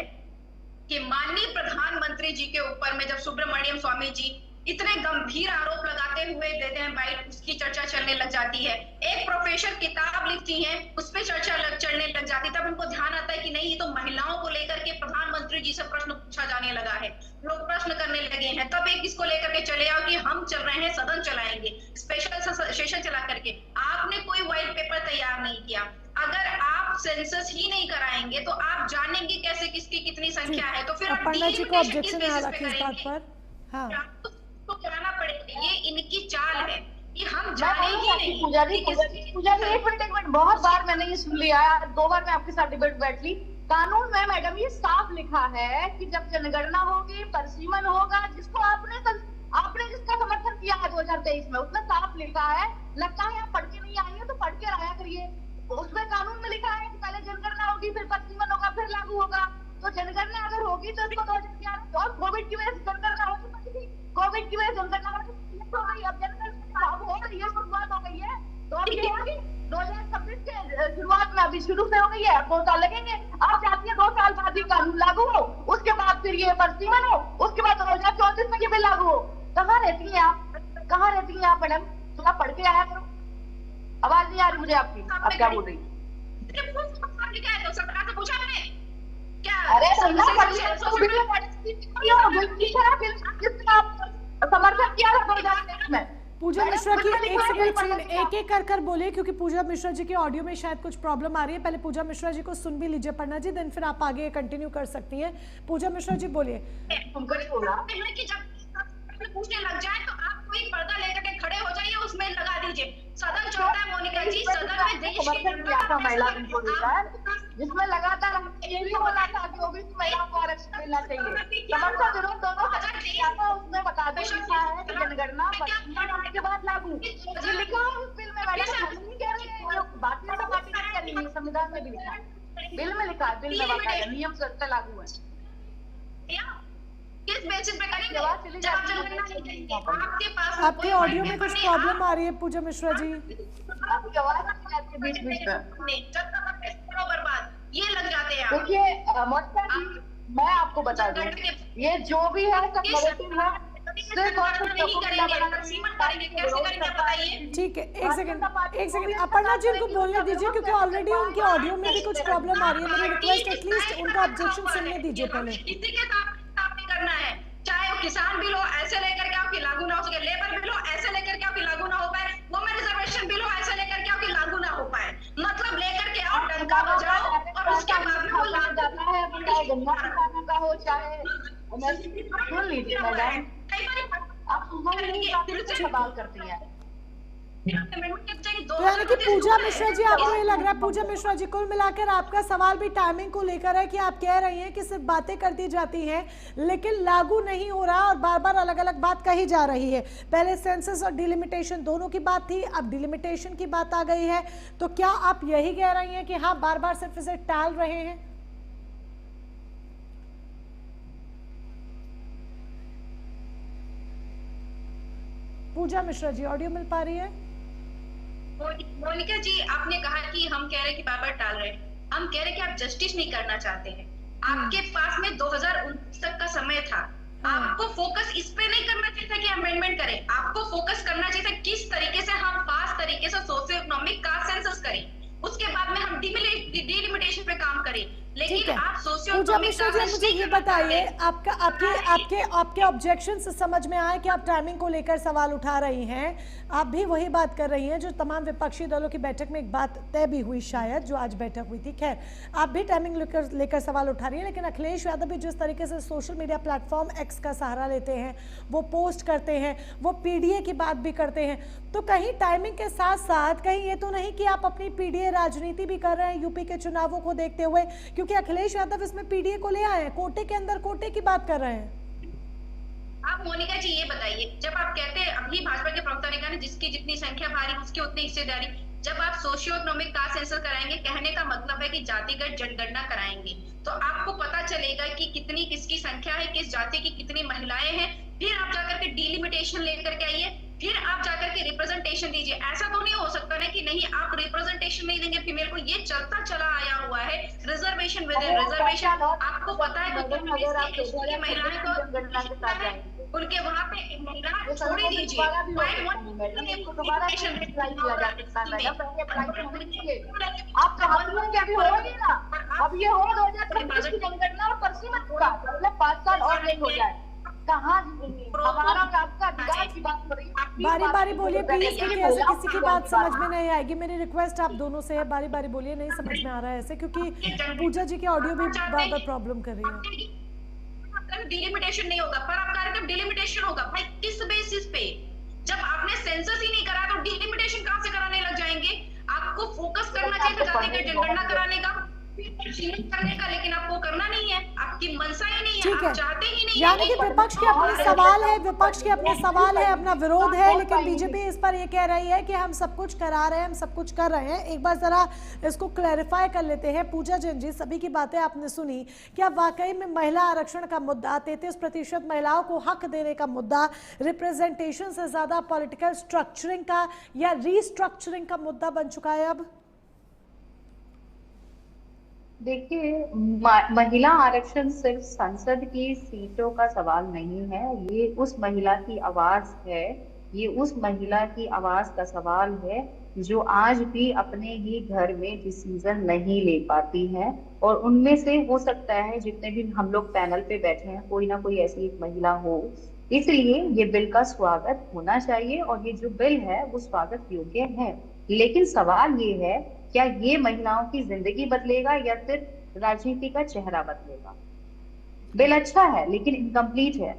कि माननीय प्रधानमंत्री जी के ऊपर में जब सुब्रमण्यम स्वामी जी इतने गंभीर आरोप लगाते हुए देते हैं बाइट, उसकी चर्चा चलने लग जाती है। एक प्रोफेसर किताब लिखती हैं, उस पर चर्चा चलने लग जाती है, तब उनको ध्यान आता है कि नहीं ये तो महिलाओं को लेकर के प्रधानमंत्री जी से प्रश्न पूछा जाने लगा है, लोग प्रश्न करने लगे हैं। तब एक इसको लेकर के चले आओ कि हम चल रहे हैं सदन चलाएंगे, स्पेशल सेशन चला करके। आपने कोई व्हाइट पेपर तैयार नहीं किया। अगर आप सेंसस ही नहीं कराएंगे तो आप जानेंगे कैसे किसकी कितनी संख्या है? तो फिर आप डिलिमिटेशन किस बेसिस पे करेंगे? हाँ, तो कराना पड़ेगा। ये इनकी चाल है कि हम जाने ही नहीं। पूजा जी एक मिनट, बहुत बार मैंने ये सुन लिया, 2 बार मैं आपके साथ डिबेट बैठ ली। कानून में मैडम ये साफ लिखा है कि जब जनगणना होगी, परिसीमन होगा, जिसको आपने जिसका समर्थन किया है 2023 में, उसमें साफ लिखा है। लगता है आप पढ़ के नहीं आई है तो पढ़ के आया करिए। उसमें कानून में लिखा है कि पहले जनगणना होगी, फिर परिसीमन होगा, फिर लागू होगा। तो जनगणना अगर होगी तो इसको 2011 और कोविड की वजह से जनगणना हो चुकी थी, कोविड की वजह से जनगणना हो गई, अब जनगणना हो रही है, शुरुआत हो गई है। तो अब ये होगी 2026 के शुरुआत में, अभी शुरू से हो गई है, 2 साल लगेंगे। आप चाहती है 2 साल बाद ये कानून लागू हो, उसके बाद फिर ये परिसीमन हो, उसके बाद 2034 में ये बिल लागू हो। कहाँ रहती हैं आप, कहाँ रहती हैं आप मैडम? थोड़ा पढ़ के आया करो। आवाज नहीं आ रही मुझे आपकी, आप क्या बोल रही? सरकार से पूछा मैंने क्या? अरे समर्थन किया था 2023 में। पूजा मिश्रा की एक एक कर बोले, क्योंकि पूजा मिश्रा जी के ऑडियो में शायद कुछ प्रॉब्लम आ रही है। पहले पूजा मिश्रा जी को सुन भी लीजिए पन्ना जी, देन फिर आप आगे कंटिन्यू कर सकती हैं। पूजा मिश्रा जी बोलिए। पूछने लग जाए तो आप कोई पर्दा लेकर के खड़े हो जाइए, उसमें लगा दीजिए। सदन चलता है मोनिका जी, सदन में देश की जनता महिला बिल को लेकर, जिसमें लगातार ये भी बोला था कि ओबीसी महिलाओं को आरक्षण मिलना चाहिए। समर्थन विरोध दोनों उसमें बता दो लिखा है कि जनगणना होने के बाद लागू, ये लिखा है उस बिल में। मैडम नहीं कह रही है, भारतीय जनता पार्टी ने क्या नहीं, संविधान में भी लिखा है, बिल में लिखा है, बिल में बकाया नियम से लागू है। किस बेसिस पे करेंगे? आपके पास आपके ऑडियो में कुछ प्रॉब्लम आ रही है पूजा मिश्रा जी। आपकी आवाज आपके बीच में बर्बाद ये लग जाते हैं। देखिए मोनिका जी, मैं आपको बता दूं, ये जो भी है सब नेगेटिव है, सिर्फ और सिर्फ ठीक है। एक सेकंड अपर्णा जी उनको बोलने दीजिए, क्योंकि ऑलरेडी उनके ऑडियो में भी कुछ प्रॉब्लम आ रही है। मेरी रिक्वेस्ट एटलीस्ट उनका ऑब्जेक्शन सुनने दीजिए पहले। इसी के साथ करना है, चाहे वो किसान बिल हो ऐसे लेकर के आपकी लागू ना हो सके, लेबर बिल हो ऐसे लेकर के आपकी लागू ना हो पाए, वुमेन रिजर्वेशन बिल हो ऐसे लेकर के आपकी लागू ना हो पाए। मतलब लेकर के आओ, डंका बजाओ और उसके बाद में वो लागू जाता है, चाहे गन्ना किसानों का हो, चाहे सुन लीजिए मैडम, आप सवाल करती हैं। तो यानी कि पूजा मिश्रा जी, आपको ये लग रहा है, पूजा मिश्रा जी, कुल मिलाकर आपका सवाल भी टाइमिंग को लेकर है कि आप कह रही हैं कि सिर्फ बातें कर दी जाती हैं लेकिन लागू नहीं हो रहा और बार बार अलग अलग बात कही जा रही है। पहले सेंसस और डिलिमिटेशन दोनों की बात थी, अब डिलिमिटेशन की बात आ गई है। तो क्या आप यही कह रही हैं कि हाँ बार बार सिर्फ इसे टाल रहे हैं? पूजा मिश्रा जी, ऑडियो मिल पा रही है? मोनिका जी, आपने कहा कि हम कह रहे हैं कि बार बार टाल रहे हैं, हम कह रहे हैं कि आप जस्टिस नहीं करना चाहते हैं। आपके पास में 2019 तक का समय था, आपको फोकस इस पे नहीं करना चाहिए था कि अमेंडमेंट करें, आपको फोकस करना चाहिए था किस तरीके से हम फास्ट तरीके से सोशियो इकोनॉमिक का सेंसस करें, उसके बाद में हम डिलिमिटेशन पे काम करें। लेकिन आप सोशियो इकोनॉमिक का मुझे ये बताइए, आपके ऑब्जेक्शन से समझ में आए कि आप टाइमिंग को लेकर सवाल उठा रही हैं। आप भी वही बात कर रही हैं जो तमाम विपक्षी दलों की बैठक में एक बात तय भी हुई, शायद जो आज बैठक हुई थी। खैर, आप भी टाइमिंग लेकर सवाल उठा रही हैं, लेकिन अखिलेश यादव भी जिस तरीके से सोशल मीडिया प्लेटफॉर्म एक्स का सहारा लेते हैं, वो पोस्ट करते हैं, वो पीडीए की बात भी करते हैं, तो कहीं टाइमिंग के साथ साथ कहीं ये तो नहीं कि आप अपनी पीडीए राजनीति भी कर रहे हैं यूपी के चुनावों को देखते हुए? क्योंकि अखिलेश यादव इसमें पीडीए को ले आए हैं, कोटे के अंदर कोटे की बात कर रहे हैं। आप मोनिका जी ये बताइए, जब आप कहते हैं, अभी भाजपा के प्रवक्ता ने कहा जिसकी जितनी संख्या भारी उसकी उतनी हिस्सेदारी, जब आप सोशियो इकोनॉमिक कास्ट सेंसस कराएंगे, कहने का मतलब है कि जातिगत जनगणना कराएंगे, तो आपको पता चलेगा कि कितनी किसकी संख्या है, किस जाति की कितनी महिलाएं हैं, फिर आप जाकर के डिलिमिटेशन लेकर के आइए, फिर आप जाकर के रिप्रेजेंटेशन दीजिए। ऐसा तो नहीं हो सकता ना कि नहीं आप रिप्रेजेंटेशन नहीं देंगे फीमेल को, ये चलता चला आया हुआ है। रिजर्वेशन विद रिजर्वेशन, आपको पता है कि महिलाएं को उनके वहां पे महिला छोड़ दीजिए, आप समझ अभी होगी ना, अब ये हो 2026 की जनगणना और परसों मत होगा, मतलब 5 साल और लेट हो जाए। कहाँ हमारा आपका अधिकार की बात हो रही है? बारी बारी बोलिए प्लीज, क्योंकि ऐसे किसी की बात समझ में नहीं आएगी। मेरी रिक्वेस्ट आप दोनों से है, बारी बारी बोलिए, नहीं समझ में आ रहा है ऐसे, क्योंकि पूजा जी की ऑडियो भी बार बार प्रॉब्लम कर रही है। डिलिमिटेशन नहीं होगा, पर आप कार्यक्रम डिलिमिटेशन होगा भाई किस बेसिस पे? जब आपने सेंसस ही नहीं करा तो डिलिमिटेशन कहां से कराने लग जाएंगे? आपको फोकस करना चाहिए था जातिगत जनगणना कराने का, करने का, लेकिन आपको करना नहीं है, आपकी मनसा ही नहीं है, आप चाहते ही नहीं। यानी कि विपक्ष के अपने सवाल है, विपक्ष के अपने सवाल है, अपना विरोध है, लेकिन बीजेपी इस पर ये कह रही है कि हम सब कुछ करा रहे हैं, हम सब कुछ कर रहे हैं। एक बार जरा इसको क्लैरिफाई कर लेते हैं। पूजा जैन जी, सभी की बातें आपने सुनी, क्या वाकई में महिला आरक्षण का मुद्दा, 33% महिलाओं को हक देने का मुद्दा, रिप्रेजेंटेशन से ज्यादा पॉलिटिकल स्ट्रक्चरिंग का या रीस्ट्रक्चरिंग का मुद्दा बन चुका है अब? देखिए, महिला आरक्षण सिर्फ संसद की सीटों का सवाल नहीं है, ये उस महिला की आवाज है, ये उस महिला की आवाज का सवाल है जो आज भी अपने ही घर में डिसीजन नहीं ले पाती है। और उनमें से हो सकता है जितने भी हम लोग पैनल पे बैठे हैं, कोई ना कोई ऐसी एक महिला हो। इसलिए ये बिल का स्वागत होना चाहिए और ये जो बिल है वो स्वागत योग्य है। लेकिन सवाल ये है, क्या ये महिलाओं की जिंदगी बदलेगा या सिर्फ राजनीति का चेहरा बदलेगा? बिल अच्छा है लेकिन इनकम्प्लीट है,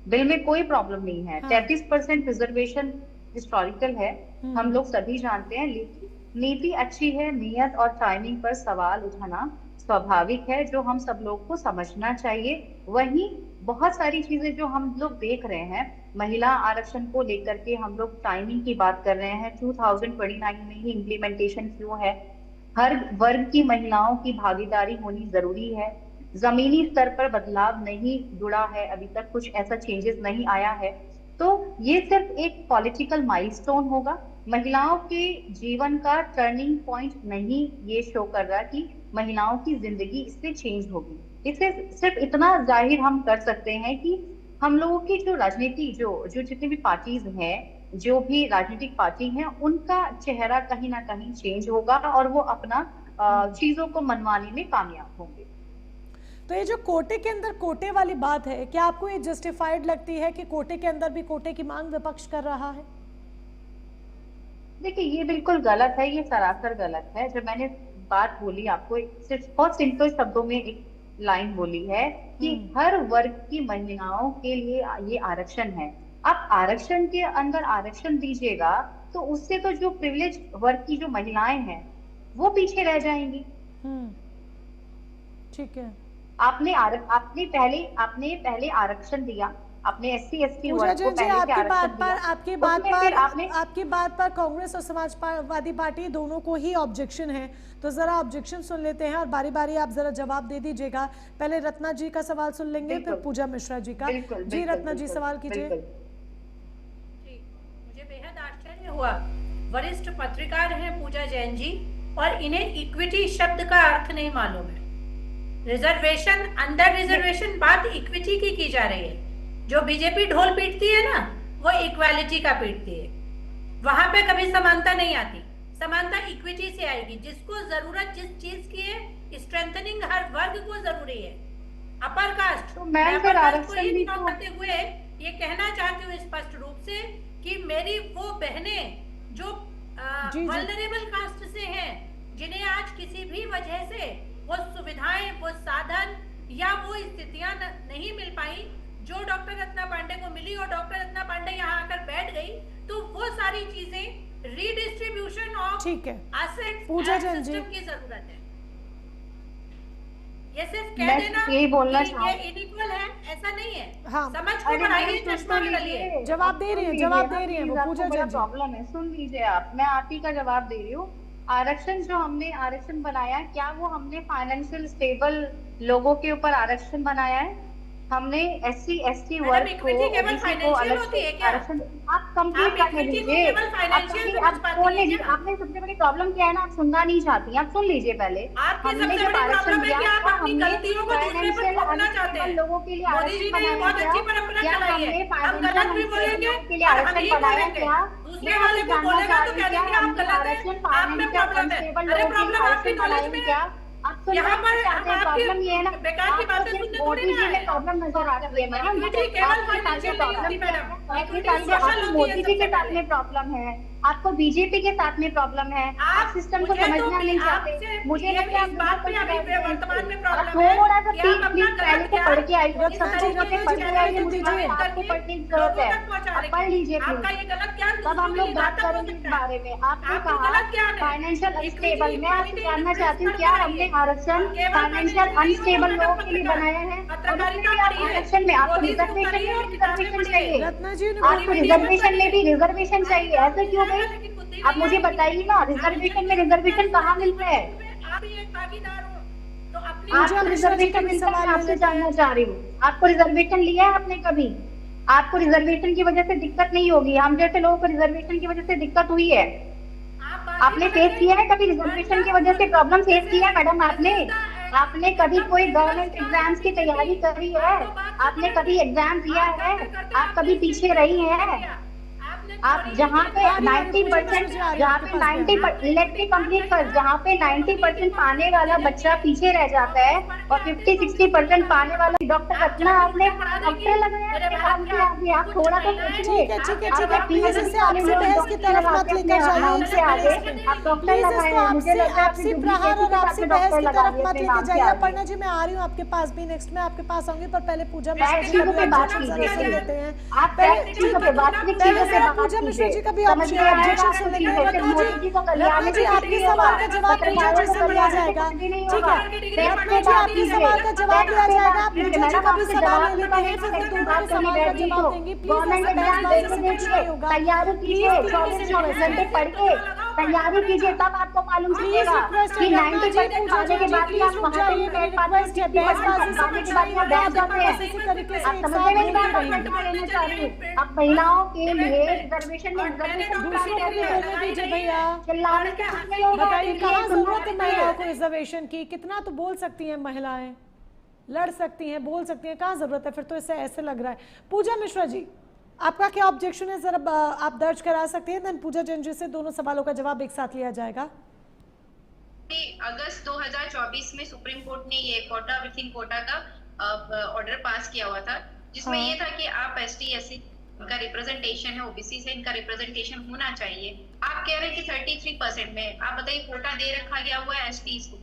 बिल में कोई प्रॉब्लम नहीं है। 33% रिजर्वेशन हिस्टोरिकल है, हम लोग सभी जानते हैं, लेकिन नीति अच्छी है, नियत और टाइमिंग पर सवाल उठाना स्वाभाविक है, जो हम सब लोग को समझना चाहिए। वहीं बहुत सारी चीजें जो हम लोग देख रहे हैं, महिला आरक्षण को लेकर के हम लोग टाइमिंग की बात कर रहे हैं, 2029 में ही इम्प्लीमेंटेशन क्यों है? हर वर्ग की महिलाओं की भागीदारी होनी जरूरी है। जमीनी स्तर पर बदलाव नहीं जुड़ा है, अभी तक कुछ ऐसा चेंजेस नहीं आया है, तो ये सिर्फ एक पॉलिटिकल माइलस्टोन होगा, महिलाओं के जीवन का टर्निंग पॉइंट नहीं ये शो कर रहा कि महिलाओं की जिंदगी इससे चेंज होगी। इससे सिर्फ इतना जाहिर हम कर सकते हैं कि हम लोगों की जो राजनीति जो जितनी भी पार्टीज हैं, जो भी राजनीतिक पार्टी हैं, उनका चेहरा कहीं ना कहीं चेंज होगा और वो अपना चीजों को मनवाने में कामयाब होंगे। तो ये जो कोटे के अंदर कोटे वाली बात है, क्या आपको ये जस्टिफाइड लगती है कि कोटे के अंदर भी कोटे की मांग विपक्ष कर रहा है? देखिए, ये बिल्कुल गलत है, ये सरासर गलत है। जब मैंने बात बोली आपको, सिर्फ बहुत सिंपल शब्दों में एक लाइन बोली है कि हर वर्ग की महिलाओं के लिए ये आरक्षण है। आप आरक्षण के अंदर आरक्षण दीजिएगा तो उससे तो जो प्रिविलेज वर्ग की जो महिलाएं हैं वो पीछे रह जाएंगी। ठीक है, आपने पहले आरक्षण दिया, आपने SC ST वर्ग को पहले आपकी बात पर कांग्रेस और समाजवादी पार्टी दोनों को ही ऑब्जेक्शन है, तो जरा ऑब्जेक्शन सुन लेते हैं और बारी बारी आप जरा जवाब दे दीजिएगा। पहले रत्ना जी का सवाल सुन लेंगे, फिर पूजा मिश्रा जी का। जी रत्ना जी, सवाल कीजिए। मुझे बेहद आश्चर्य हुआ, वरिष्ठ पत्रकार हैं पूजा जैन जी, और इन्हें इक्विटी शब्द का अर्थ नहीं मालूम है। रिजर्वेशन, अंडर रिजर्वेशन, बात इक्विटी की जा रही है। जो बीजेपी ढोल पीटती है ना, वो इक्वालिटी का पीटती है। वहां पे कभी समानता नहीं आती, समानता इक्विटी से आएगी। जिसको जरूरत जिस चीज की है, स्ट्रेंथनिंग हर वर्ग को जरूरी है। अपर कास्ट तो मैं फिर आरक्षण करते हुए ये कहना चाहती हूँ स्पष्ट रूप से कि मेरी वो बहनें जो वल्नरेबल कास्ट से हैं, जिन्हें आज किसी भी वजह से वो सुविधाएं, वो साधन या वो स्थितियां नहीं मिल पाई जो डॉक्टर रत्ना पांडे को मिली, और डॉक्टर रत्ना पांडे यहाँ आकर बैठ गई, तो वो सारी चीजें redistribution of assets and system की जरूरत है। ये सिर्फ कह देना यही बोलना ये इनइक्वल है, ऐसा नहीं है। हाँ। समझ को बढ़ाइए, चश्मा लगाइए। जवाब दे रही है वो पूजा जी। प्रॉब्लम है, सुन लीजिए आप, मैं आप ही का जवाब दे रही हूँ। आरक्षण जो हमने आरक्षण बनाया, क्या वो हमने फाइनेंशियल स्टेबल लोगों के ऊपर आरक्षण बनाया है? हमने SC ST वर्ग को अलग आरक्षण, आप कंप्लीट करने दीजिए। आपने सबसे बड़ी प्रॉब्लम क्या है ना, आप सुनना नहीं चाहती, आप सुन लीजिए पहले। हमने जब आरक्षण दिया था, हमने फाइनेंशियल अनस्टेबल लोगों के लिए आरक्षण बनाया क्या? हमने फाइनेंशियल अनस्टेबल के लिए आरक्षण बनाया क्या? जानना चाहती क्या हमने आरक्षण फाइनेंशियल अनस्टेबल लोगों के लिए आरक्षण बनाया क्या? यहाँ पर प्रॉब्लम ये है ना, मोदी जी में प्रॉब्लम नजर आ रही है मैडम। मोदी जी के साथ में प्रॉब्लम है, आपको बीजेपी के साथ में प्रॉब्लम है, आप सिस्टम को समझना नहीं चाहते। मुझे लगता है थोड़ा सा प्लीज पहले से पढ़ के आइए, पढ़ के आइए, मुझे आपको पढ़ने की जरूरत है, पढ़ लीजिए प्लीज, तब हम लोग बात करेंगे इस बारे में। आपने कहा फाइनेंशियल अनस्टेबल, मैं आपसे जानना चाहती हूँ क्या हमने आरक्षण फाइनेंशियल अनस्टेबल लोगों के लिए बनाया है? आरक्षण में आपको रिजर्वेशन में रिजर्वेशन चाहिए, आपको रिजर्वेशन में भी रिजर्वेशन चाहिए, ऐसे क्यों? आप मुझे बताइए ना, रिजर्वेशन में रिजर्वेशन कहाँ मिलता है? आपको रिजर्वेशन मिलता है, आपसे जानना चाह रही हूँ, आपको रिजर्वेशन लिया है आपने कभी? आपको रिजर्वेशन की वजह से दिक्कत नहीं होगी, हम जैसे लोगों को रिजर्वेशन की वजह से दिक्कत हुई है? आपने फेस किया है कभी रिजर्वेशन की वजह से प्रॉब्लम फेस किया है मैडम? आपने कभी कोई गवर्नमेंट एग्जाम्स की तैयारी करी है? आपने कभी एग्जाम दिया है? आप कभी पीछे रही हैं? आप जहाँ पे 90% इलेक्ट्रिक कंप्लीट कर, जहाँ पे 90% पाने वाला बच्चा पीछे रह जाता है और 50-60% पाने वाला डॉक्टर रत्ना, आपने डॉक्टर लगाया, आप थोड़ा तो सोचिए। आप डॉक्टर लगाए, मुझे लगता है पर्णा जी, मैं आ रही हूँ आपके पास भी, नेक्स्ट में आपके पास आऊंगी, पर पहले पूजा बात कीजिए, पूजा मिश्रा जी का भी ऑब्जेक्शन सुन लेंगे। रत्ना जी, आपके सवाल का जवाब पूजा जी से लिया जाएगा, ठीक है? रत्ना जी, आपके सवाल का जवाब लिया जाएगा, पूजा जी का भी सवाल ले लेते हैं, फिर दोनों के सवाल का जवाब देंगे। तैयारी कीजिए, 24 घंटे पढ़ के तैयारी कीजिए, तब आपको मालूम चलेगा कि 90% खाने के बाद भी आप वहाँ पे बैठ पाते हैं, 30% खाने के बाद में बैठ जाते हैं। आप समझ में नहीं बात लेना चाह रही हूँ। अब महिलाओं के लिए रिजर्वेशन में चिल्लाने के बताइए, कहाँ जरूरत है महिलाओं को रिजर्वेशन की? कितना तो बोल सकती हैं महिलाएं? लड़ सकती हैं, बोल सकती हैं, कहाँ जरूरत है? फिर तो इससे ऐसे लग रहा है। पूजा मिश्रा जी, आपका क्या ऑब्जेक्शन है? जरा आप दर्ज करा सकती हैं, देन पूजा जैन जी से दोनों सवालों का जवाब एक साथ लिया जाएगा। अगस्त 2024 में सुप्रीम कोर्ट ने ये कोटा विथिन कोटा का ऑर्डर पास किया हुआ था, जिसमें ये था कि आप ST SC इनका रिप्रेजेंटेशन है, OBC से इनका रिप्रेजेंटेशन होना चाहिए। आप कह रहे हैं कि 33% में, आप बताइए कोटा दे रखा गया हुआ है STs को।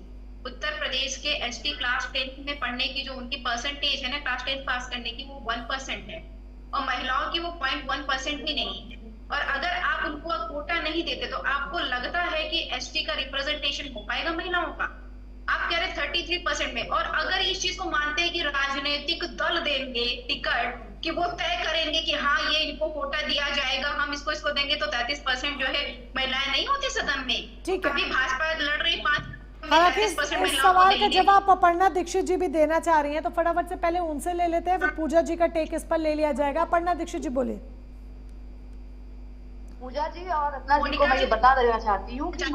उत्तर प्रदेश के ST क्लास 10 में पढ़ने की जो उनकी परसेंटेज है ना क्लास 10 पास करने की, वो 1% है, और महिलाओं की वो 0.1% भी नहीं है। और अगर आप उनको कोटा नहीं देते तो आपको लगता है कि ST का रिप्रेजेंटेशन हो पाएगा महिलाओं का? आप कह रहे 33% में, और अगर इस चीज को मानते हैं कि राजनीतिक दल देंगे टिकट, कि वो तय करेंगे कि हाँ ये इनको कोटा दिया जाएगा, हम इसको देंगे, तो 33% जो है महिलाएं नहीं होती सदन में। ठीक है, अभी भाजपा लड़ रही 5। हालांकि इस सवाल का जवाब अपर्णा दीक्षित जी भी देना चाह रही हैं, तो फटाफट से पहले उनसे ले लेते हैं, फिर पूजा जी का टेक इस पर ले लिया जाएगा। अपर्णा दीक्षित जी बोले। पूजा जी और रत्ना जी को मैं ये बता देना चाहती हूँ कि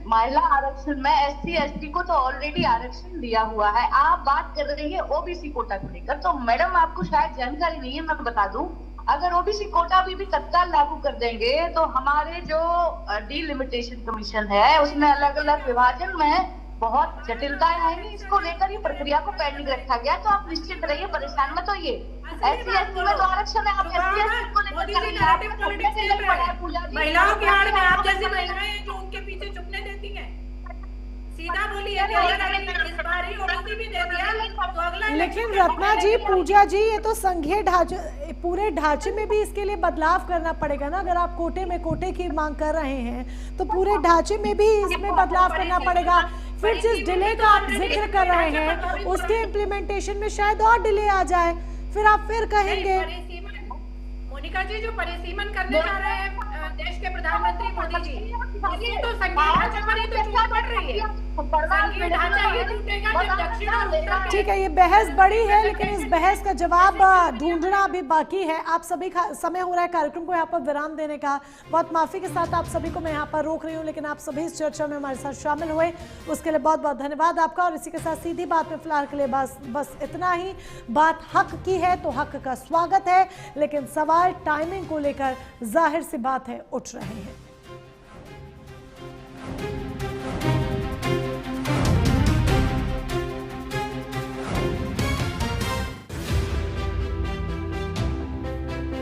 महिला आरक्षण में SC ST को तो ऑलरेडी आरक्षण दिया हुआ है। आप बात कर रही है OBC कोटा को लेकर, तो मैडम आपको शायद जानकारी नहीं है, मैं बता दूं, अगर OBC कोटा भी तत्काल लागू कर देंगे तो हमारे जो डिलिमिटेशन कमीशन है उसमें अलग अलग विभाजन में बहुत जटिलताएं आएंगी। इसको लेकर ये प्रक्रिया को पेंडिंग रखा गया, तो आप निश्चित रहिए, परेशान मत होइए। SC ST में तो आरक्षण है, आप SC ST को लेकर महिलाओं की आड़ में आप जैसी महिलाएं जो उनके पीछे चुपने देती हैं, सीधा बोलिए कि अगर इस बार ही OBC भी दे दिया तो अगला। लेकिन रत्ना जी, पूजा जी, ये तो संघीय ढांचे, पूरे ढांचे में भी इसके लिए बदलाव करना पड़ेगा ना। अगर आप कोटे की मांग कर रहे हैं तो पूरे ढांचे में भी इसमें बदलाव करना पड़ेगा। फिर जिस डिले का आप जिक्र कर रहे हैं उसके इम्प्लीमेंटेशन में शायद और डिले आ जाए, फिर आप फिर कहेंगे। मोनिका जी, जो परिसीमन करने जा रहे हैं देश के प्रधानमंत्री मोदी जी, इसकी तो संघीय ढांचा पर ही तो चूक पड़ रही है। संघीय ढांचा ही टूटेगा जब दक्षिण और उत्तर। ठीक है, ये बहस बड़ी है, लेकिन इस बहस का जवाब ढूंढना अभी बाकी है। आप सभी का समय हो रहा है कार्यक्रम को यहाँ पर विराम देने का। बहुत माफी के साथ आप सभी को मैं यहाँ पर रोक रही हूँ, लेकिन आप सभी इस चर्चा में हमारे साथ शामिल हुए, उसके लिए बहुत बहुत धन्यवाद आपका। और इसी के साथ सीधी बात में फिलहाल के लिए बस इतना ही। बात हक की है तो हक का स्वागत है, लेकिन सवाल टाइमिंग को लेकर जाहिर सी बात है उठ रहे हैं।